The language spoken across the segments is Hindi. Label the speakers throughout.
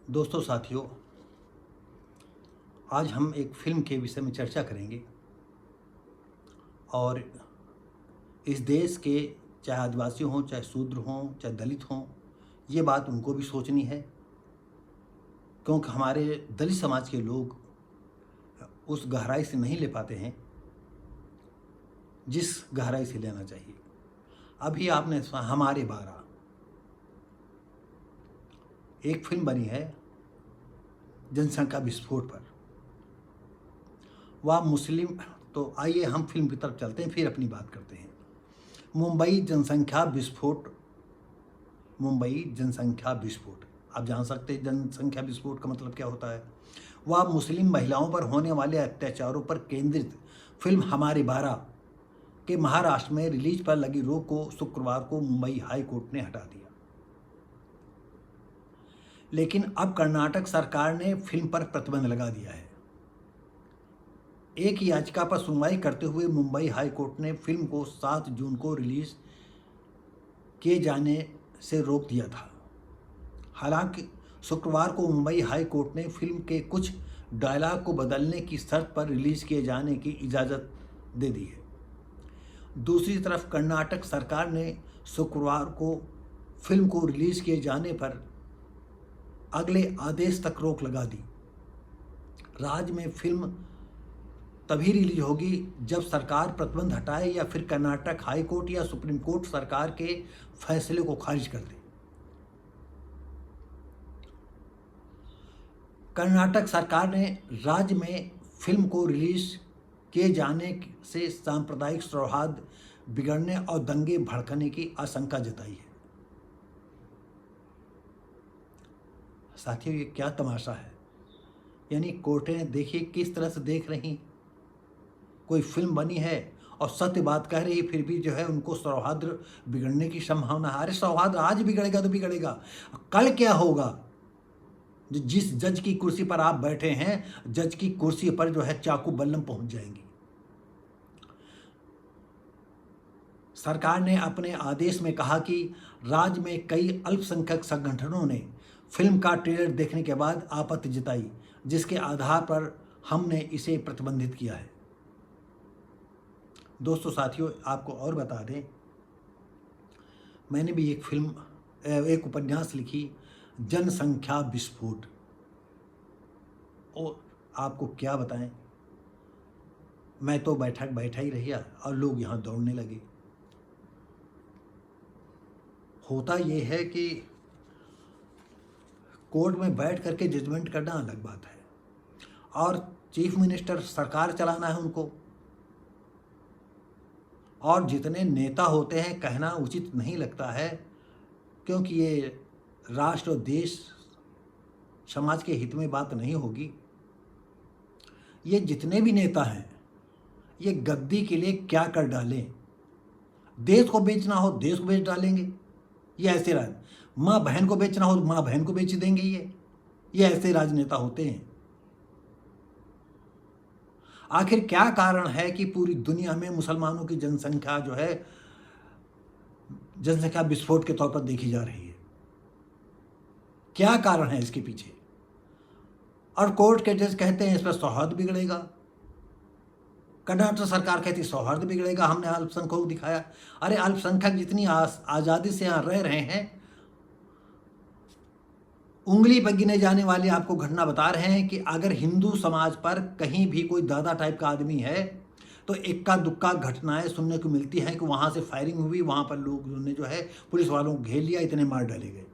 Speaker 1: दोस्तों साथियों, आज हम एक फ़िल्म के विषय में चर्चा करेंगे और इस देश के चाहे आदिवासी हों, चाहे शूद्र हों, चाहे दलित हों, ये बात उनको भी सोचनी है क्योंकि हमारे दलित समाज के लोग उस गहराई से नहीं ले पाते हैं जिस गहराई से लेना चाहिए। अभी आपने सुना हमारे 12 एक फिल्म बनी है जनसंख्या विस्फोट पर। वह मुस्लिम, तो आइए हम फिल्म की तरफ चलते हैं, फिर अपनी बात करते हैं। मुंबई जनसंख्या विस्फोट। मुंबई जनसंख्या विस्फोट, आप जान सकते हैं जनसंख्या विस्फोट का मतलब क्या होता है। वह मुस्लिम महिलाओं पर होने वाले अत्याचारों पर केंद्रित फिल्म हमारे 12 के महाराष्ट्र में रिलीज पर लगी रोक को शुक्रवार को मुंबई हाई कोर्ट ने हटा दिया। लेकिन अब कर्नाटक सरकार ने फिल्म पर प्रतिबंध लगा दिया है। एक याचिका पर सुनवाई करते हुए मुंबई हाई कोर्ट ने फिल्म को 7 जून को रिलीज किए जाने से रोक दिया था। हालांकि शुक्रवार को मुंबई हाई कोर्ट ने फिल्म के कुछ डायलॉग को बदलने की शर्त पर रिलीज किए जाने की इजाज़त दे दी है। दूसरी तरफ कर्नाटक सरकार ने शुक्रवार को फिल्म को रिलीज किए जाने पर अगले आदेश तक रोक लगा दी। राज्य में फिल्म तभी रिलीज होगी जब सरकार प्रतिबंध हटाए या फिर कर्नाटक हाई कोर्ट या सुप्रीम कोर्ट सरकार के फैसले को खारिज कर दे। कर्नाटक सरकार ने राज्य में फिल्म को रिलीज किए जाने से सांप्रदायिक सौहार्द बिगड़ने और दंगे भड़कने की आशंका जताई है। साथियों, ये क्या तमाशा है। यानी कोर्टें देखिए किस तरह से देख रही। कोई फिल्म बनी है और सत्य बात कह रही, फिर भी जो है उनको सौहार्द बिगड़ने की संभावना है। अरे सौहार्द आज बिगड़ेगा तो बिगड़ेगा, कल क्या होगा। जिस जज की कुर्सी पर आप बैठे हैं, जज की कुर्सी पर जो है चाकू बल्लम पहुंच जाएंगी। सरकार ने अपने आदेश में कहा कि राज्य में कई अल्पसंख्यक संगठनों ने फिल्म का ट्रेलर देखने के बाद आपत्ति जताई, जिसके आधार पर हमने इसे प्रतिबंधित किया है। दोस्तों साथियों, आपको और बता दें, मैंने भी एक उपन्यास लिखी, जनसंख्या विस्फोट। और आपको क्या बताएं, मैं तो बैठा ही रहा और लोग यहाँ दौड़ने लगे। होता ये है कि कोर्ट में बैठ करके जजमेंट करना अलग बात है और चीफ मिनिस्टर सरकार चलाना है उनको। और जितने नेता होते हैं, कहना उचित नहीं लगता है क्योंकि ये राष्ट्र और देश समाज के हित में बात नहीं होगी। ये जितने भी नेता हैं, ये गद्दी के लिए क्या कर डालें। देश को बेचना हो देश को बेच डालेंगे, ये ऐसे राज। माँ बहन को बेचना हो तो माँ बहन को बेच देंगे। ये ऐसे राजनेता होते हैं। आखिर क्या कारण है कि पूरी दुनिया में मुसलमानों की जनसंख्या जो है जनसंख्या विस्फोट के तौर पर देखी जा रही है। क्या कारण है इसके पीछे। और कोर्ट के जज कहते हैं इस पर सौहार्द बिगड़ेगा, कर्नाटक सरकार कहती है सौहार्द बिगड़ेगा, हमने अल्पसंख्यक को दिखाया। अरे अल्पसंख्यक जितनी आज़ादी से यहाँ रह रहे हैं, उंगली पर गिने जाने वाली आपको घटना बता रहे हैं कि अगर हिंदू समाज पर कहीं भी कोई दादा टाइप का आदमी है तो इक्का दुक्का घटनाएं सुनने को मिलती हैं कि वहाँ से फायरिंग हुई, वहाँ पर लोग ने जो है पुलिस वालों को घेर लिया, इतने मार डाले गए।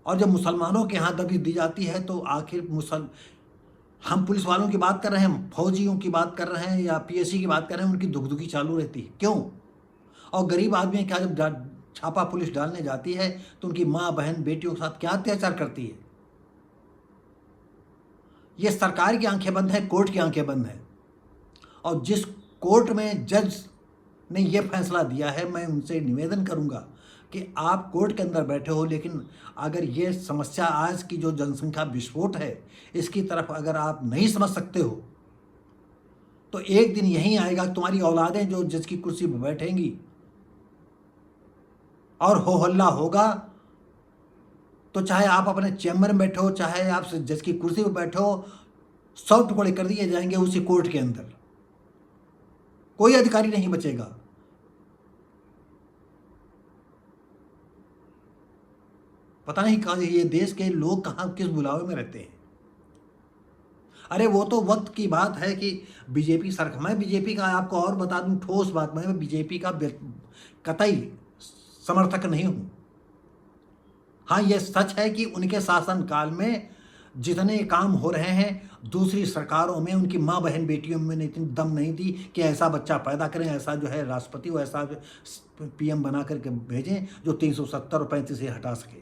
Speaker 1: और जब मुसलमानों के यहाँ दबी दी जाती है तो आखिर हम पुलिस वालों की बात कर रहे हैं, फौजियों की बात कर रहे हैं या पीएससी की बात कर रहे हैं, उनकी दुखदुखी चालू रहती है। क्यों? और गरीब आदमी क्या जब छापा पुलिस डालने जाती है तो उनकी माँ बहन बेटियों के साथ क्या अत्याचार करती है। ये सरकार की आंखें बंद है, कोर्ट की आंखें बंद है। और जिस कोर्ट में जज ने यह फैसला दिया है, मैं उनसे निवेदन करूंगा कि आप कोर्ट के अंदर बैठे हो, लेकिन अगर ये समस्या आज की जो जनसंख्या विस्फोट है इसकी तरफ अगर आप नहीं समझ सकते हो तो एक दिन यही आएगा तुम्हारी औलादें जो जज की कुर्सी पर बैठेंगी और हो हल्ला होगा तो चाहे आप अपने चैम्बर में बैठे हो, चाहे आप जज की कुर्सी पर बैठे हो, 100 टुकड़े कर दिए जाएंगे उसी कोर्ट के अंदर, कोई अधिकारी नहीं बचेगा। पता नहीं कहाँ ये देश के लोग कहाँ किस बुलावे में रहते हैं। अरे वो तो वक्त की बात है कि बीजेपी सरकार, मैं बीजेपी का आपको और बता दूं ठोस बात, मैं बीजेपी का कतई समर्थक नहीं हूं। हाँ, ये सच है कि उनके शासनकाल में जितने काम हो रहे हैं दूसरी सरकारों में उनकी माँ बहन बेटियों में इतनी दम नहीं थी कि ऐसा बच्चा पैदा करें, ऐसा जो है राष्ट्रपति हो, ऐसा पीएम बना करके भेजें जो 370 और 35 से हटा सके,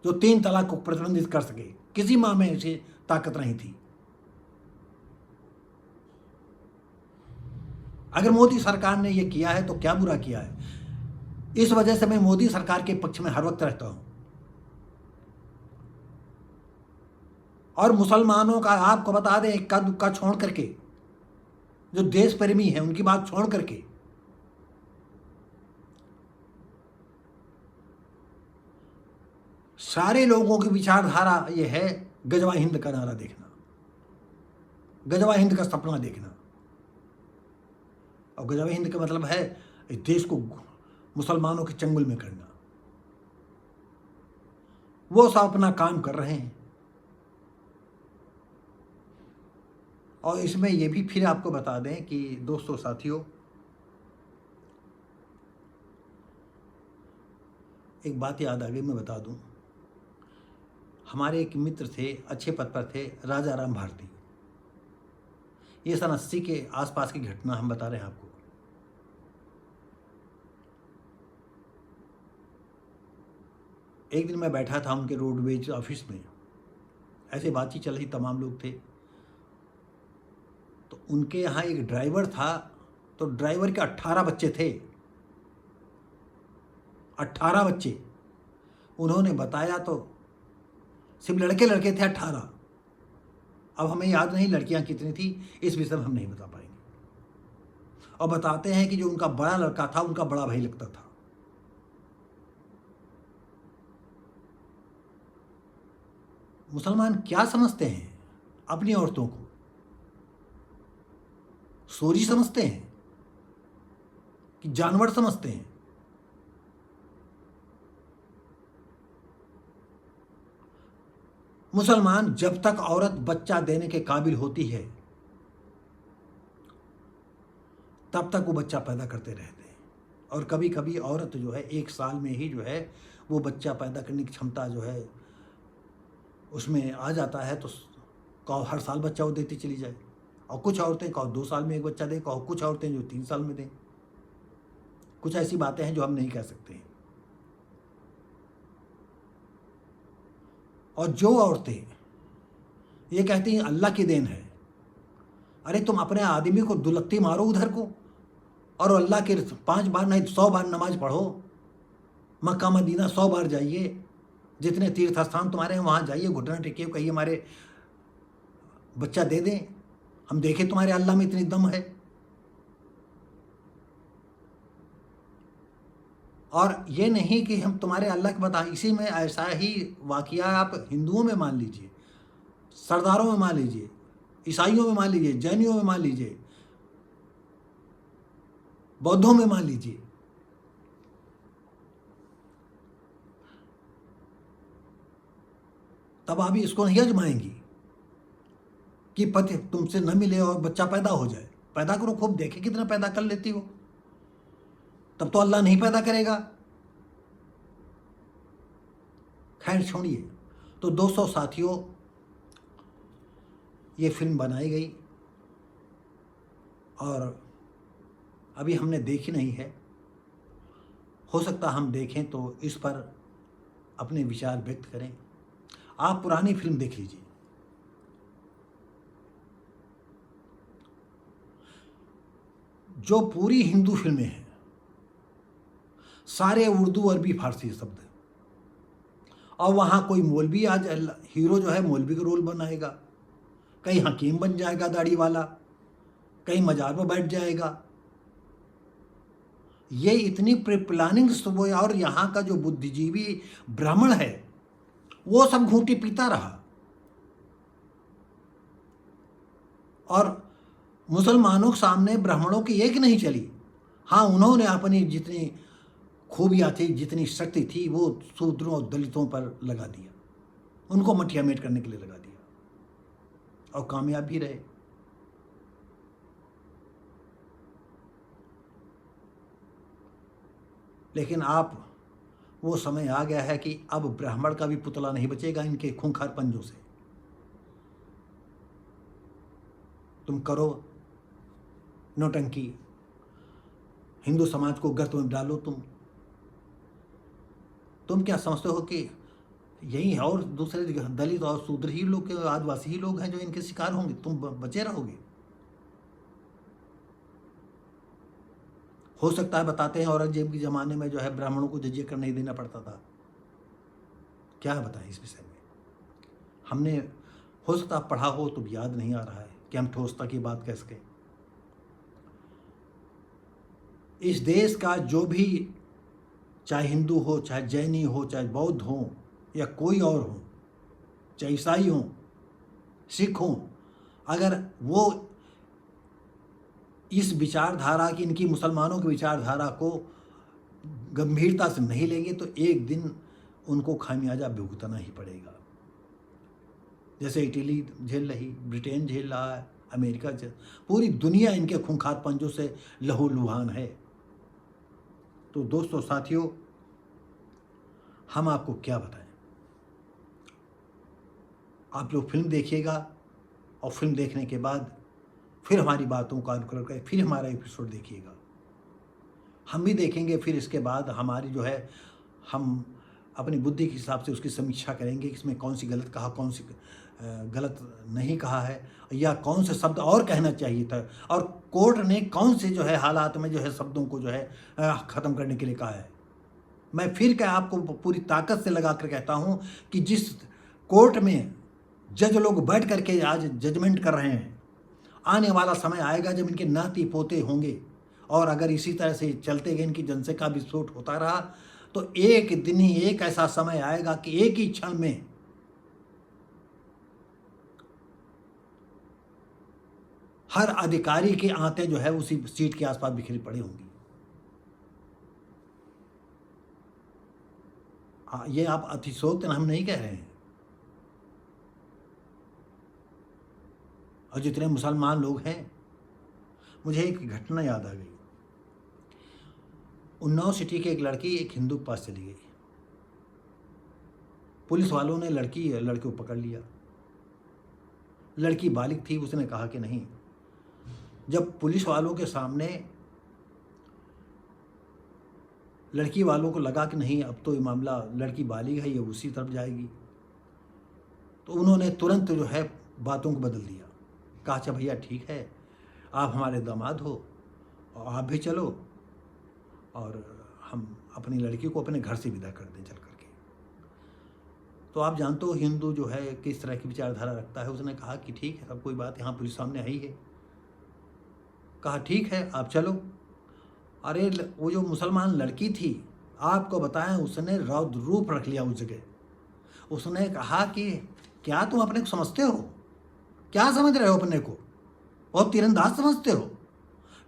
Speaker 1: जो 3 तलाक को प्रतिबंधित कर सके। किसी माँ में ऐसी ताकत नहीं थी। अगर मोदी सरकार ने यह किया है तो क्या बुरा किया है। इस वजह से मैं मोदी सरकार के पक्ष में हर वक्त रहता हूं। और मुसलमानों का आपको बता दें, इक्का दुक्का छोड़ करके, जो देश प्रेमी है उनकी बात छोड़ करके, सारे लोगों की विचारधारा यह है गजवा हिंद का नारा देखना, गजवा हिंद का सपना देखना। और गजवा हिंद का मतलब है इस देश को मुसलमानों के चंगुल में करना। वो सब अपना काम कर रहे हैं। और इसमें यह भी फिर आपको बता दें कि दोस्तों साथियों, एक बात याद आ गई, मैं बता दूं। हमारे एक मित्र थे, अच्छे पद पर थे, राजा राम भारती। ये सन 80 के आसपास की घटना हम बता रहे हैं आपको। एक दिन मैं बैठा था उनके रोडवेज ऑफिस में, ऐसे बातचीत चल रही, तमाम लोग थे। तो उनके यहाँ एक ड्राइवर था, तो ड्राइवर के 18 बच्चे थे, 18 बच्चे। उन्होंने बताया तो सिर्फ लड़के लड़के थे 18। अब हमें याद नहीं लड़कियां कितनी थी, इस विषय में हम नहीं बता पाएंगे। और बताते हैं कि जो उनका बड़ा लड़का था उनका बड़ा भाई लगता था। मुसलमान क्या समझते हैं अपनी औरतों को? सोरी समझते हैं कि जानवर समझते हैं? मुसलमान जब तक औरत बच्चा देने के काबिल होती है तब तक वो बच्चा पैदा करते रहते हैं। और कभी कभी औरत जो है 1 साल में ही जो है वो बच्चा पैदा करने की क्षमता जो है उसमें आ जाता है, तो कहो हर साल बच्चा वो देती चली जाए। और कुछ औरतें कहो 2 साल में एक बच्चा दें, कहो कुछ औरतें जो 3 साल में दें। कुछ ऐसी बातें हैं जो हम नहीं कह सकते हैं। और जो औरतें ये कहती हैं अल्लाह की देन है, अरे तुम अपने आदमी को दुलत्ती मारो उधर को, और अल्लाह के 5 बार नहीं 100 बार नमाज पढ़ो, मक्का मदीना 100 बार जाइए, जितने तीर्थ स्थान तुम्हारे हैं वहाँ जाइए, घुटना टेकिए, कहिए हमारे बच्चा दे दें, हम देखें तुम्हारे अल्लाह में इतनी दम है। और ये नहीं कि हम तुम्हारे अल्लाह के बताएं। इसी में ऐसा ही वाक़या आप हिंदुओं में मान लीजिए, सरदारों में मान लीजिए, ईसाइयों में मान लीजिए, जैनियों में मान लीजिए, बौद्धों में मान लीजिए। तब आप इसको नहीं आजमाएंगी कि पति तुमसे न मिले और बच्चा पैदा हो जाए। पैदा करो, खूब देखे कितना पैदा कर लेती हो, तब तो अल्लाह नहीं पैदा करेगा। खैर छोड़िए। तो दोस्तों साथियों, ये फिल्म बनाई गई और अभी हमने देखी नहीं है। हो सकता हम देखें तो इस पर अपने विचार व्यक्त करें। आप पुरानी फिल्म देख लीजिए। जो पूरी हिंदू फिल्में हैं सारे उर्दू, अरबी, फारसी शब्द, और वहाँ कोई मौलवी आज हीरो जो है मौलवी का रोल बनाएगा, कहीं हकीम बन जाएगा दाढ़ी वाला, कहीं मजार पर बैठ जाएगा। ये इतनी प्लानिंग वो, और यहाँ का जो बुद्धिजीवी ब्राह्मण है वो सब घूंटी पीता रहा, और मुसलमानों के सामने ब्राह्मणों की एक नहीं चली। हाँ, उन्होंने अपनी जितनी खूबियाँ थी, जितनी शक्ति थी, वो शूद्रों और दलितों पर लगा दिया, उनको मटिया मेट करने के लिए लगा दिया, और कामयाब भी रहे। लेकिन आप, वो समय आ गया है कि अब ब्राह्मण का भी पुतला नहीं बचेगा इनके खूंखार पंजों से। तुम करो नौटंकी, हिंदू समाज को गर्त में डालो। तुम क्या समझते हो कि यही है, और दूसरे दलित और शूद्र ही लोग, आदिवासी ही लोग हैं जो इनके शिकार होंगे? तुम बचे रहोगे? हो सकता है, बताते हैं, औरंगजेब के ज़माने में जो है ब्राह्मणों को जजिया कर नहीं देना पड़ता था। क्या बताएं इस विषय में? हमने, हो सकता है पढ़ा हो तो याद नहीं आ रहा है कि हम ठोसता की बात कह सकें। इस देश का जो भी, चाहे हिंदू हो, चाहे जैनी हो, चाहे बौद्ध हो, या कोई और हो, चाहे ईसाई हो, सिख हो, अगर वो इस विचारधारा की, इनकी मुसलमानों की विचारधारा को गंभीरता से नहीं लेंगे तो एक दिन उनको खामियाजा भुगतना ही पड़ेगा। जैसे इटली झेल रही, ब्रिटेन झेल रहा है, अमेरिका झेल, पूरी दुनिया इनके खूंखार पंजों से लहूलुहान है। तो दोस्तों, साथियों, हम आपको क्या बताएं? आप लोग फिल्म देखिएगा, और फिल्म देखने के बाद फिर हमारी बातों का अनुकरण करें, फिर हमारा एपिसोड देखिएगा, हम भी देखेंगे। फिर इसके बाद हमारी जो है, हम अपनी बुद्धि के हिसाब से उसकी समीक्षा करेंगे कि इसमें कौन सी गलत कहा, कौन सी गलत नहीं कहा है, या कौन से शब्द और कहना चाहिए था, और कोर्ट ने कौन से जो है हालात में जो है शब्दों को जो है ख़त्म करने के लिए कहा है। मैं फिर क्या आपको पूरी ताकत से लगा कर कहता हूँ कि जिस कोर्ट में जज लोग बैठ करके आज जजमेंट कर रहे हैं, आने वाला समय आएगा जब इनके नाती पोते होंगे, और अगर इसी तरह से चलते गए, इनकी जनसंख्या विस्फोट होता रहा, तो एक दिन ही एक ऐसा समय आएगा कि एक ही क्षण में हर अधिकारी की आंतें जो है उसी सीट के आसपास बिखरी पड़ी होंगी। ये आप अतिशोक्ति हम नहीं कह रहे हैं। और जितने मुसलमान लोग हैं, मुझे एक घटना याद आ गई। उन्नाव सिटी की एक लड़की एक हिंदू के पास चली गई। पुलिस वालों ने लड़के को पकड़ लिया। लड़की बालिग थी, उसने कहा कि नहीं। जब पुलिस वालों के सामने लड़की वालों को लगा कि नहीं, अब तो ये मामला, लड़की बालिग है, ये उसी तरफ जाएगी, तो उन्होंने तुरंत जो है बातों को बदल दिया। कहा, अच्छा भैया ठीक है, आप हमारे दामाद हो और आप भी चलो, और हम अपनी लड़की को अपने घर से विदा कर दें चल करके। तो आप जानते हो हिंदू जो है किस तरह की विचारधारा रखता है। उसने कहा कि ठीक है, सब कोई बात यहाँ पुलिस सामने आई है। कहा ठीक है, आप चलो। अरे वो जो मुसलमान लड़की थी, आपको बताएं, उसने रौद्र रूप रख लिया उस जगह। उसने कहा कि क्या तुम अपने को समझते हो? क्या समझ रहे हो अपने को? बहुत तीरंदाज समझते हो?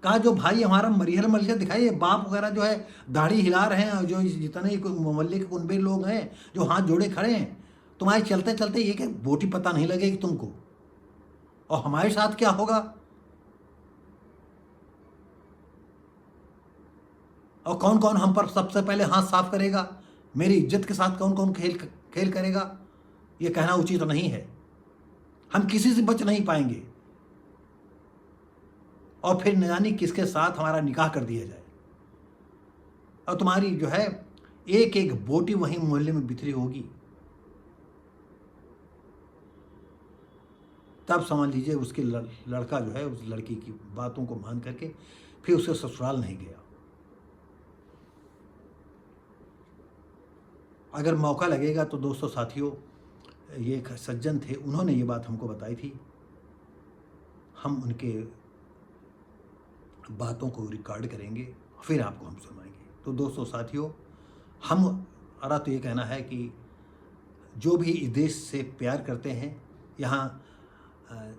Speaker 1: कहा जो भाई हमारा मरिहर मलिया दिखाई, बाप वगैरह जो है दाढ़ी हिला रहे हैं, और जो जितने मोहल्ले के कुनबे लोग हैं जो हाथ जोड़े खड़े हैं, तुम्हारे चलते चलते ये क्या बोटी पता नहीं लगेगी तुमको? और हमारे साथ क्या होगा? और कौन कौन हम पर सबसे पहले हाथ साफ करेगा? मेरी इज्जत के साथ कौन कौन खेल करेगा? ये कहना उचित तो नहीं है। हम किसी से बच नहीं पाएंगे, और फिर न जाने किसके साथ हमारा निकाह कर दिया जाए, और तुम्हारी जो है एक एक बोटी वहीं मोहल्ले में बिखरी होगी। तब समझ लीजिए उसके लड़का जो है उस लड़की की बातों को मान करके फिर उसके ससुराल नहीं गया। अगर मौका लगेगा तो दोस्तों, साथियों, ये एक सज्जन थे, उन्होंने ये बात हमको बताई थी। हम उनके बातों को रिकॉर्ड करेंगे फिर आपको हम सुनाएंगे। तो दोस्तों साथियों, हमारा तो ये कहना है कि जो भी इस देश से प्यार करते हैं, यहाँ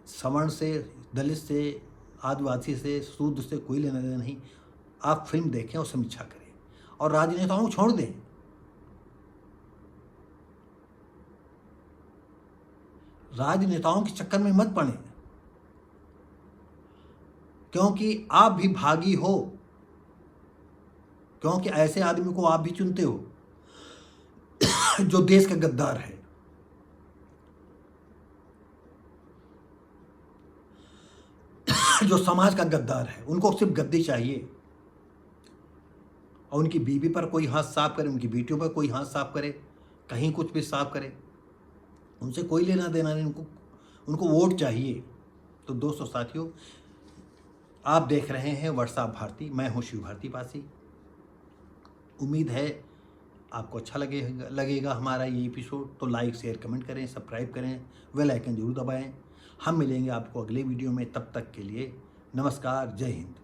Speaker 1: सवर्ण से, दलित से, आदिवासी से, शूद्र से कोई लेना देना नहीं। आप फिल्म देखें और समीक्षा करें और राजनेताओं को छोड़ दें। राजनेताओं के चक्कर में मत पड़ें, क्योंकि आप भी भागी हो, क्योंकि ऐसे आदमी को आप भी चुनते हो जो देश का गद्दार है, जो समाज का गद्दार है। उनको सिर्फ गद्दी चाहिए और उनकी बीवी पर कोई हाथ साफ करे, उनकी बेटियों पर कोई हाथ साफ करे, कहीं कुछ भी साफ करे, उनसे कोई लेना देना नहीं। उनको वोट चाहिए। तो दोस्तों साथियों, आप देख रहे हैं व्हाट्सएप भारती, मैं हूं शिव भारती पासी। उम्मीद है आपको अच्छा लगेगा हमारा ये एपिसोड। तो लाइक, शेयर, कमेंट करें, सब्सक्राइब करें, बेल आइकन जरूर दबाएं। हम मिलेंगे आपको अगले वीडियो में। तब तक के लिए नमस्कार, जय हिंद।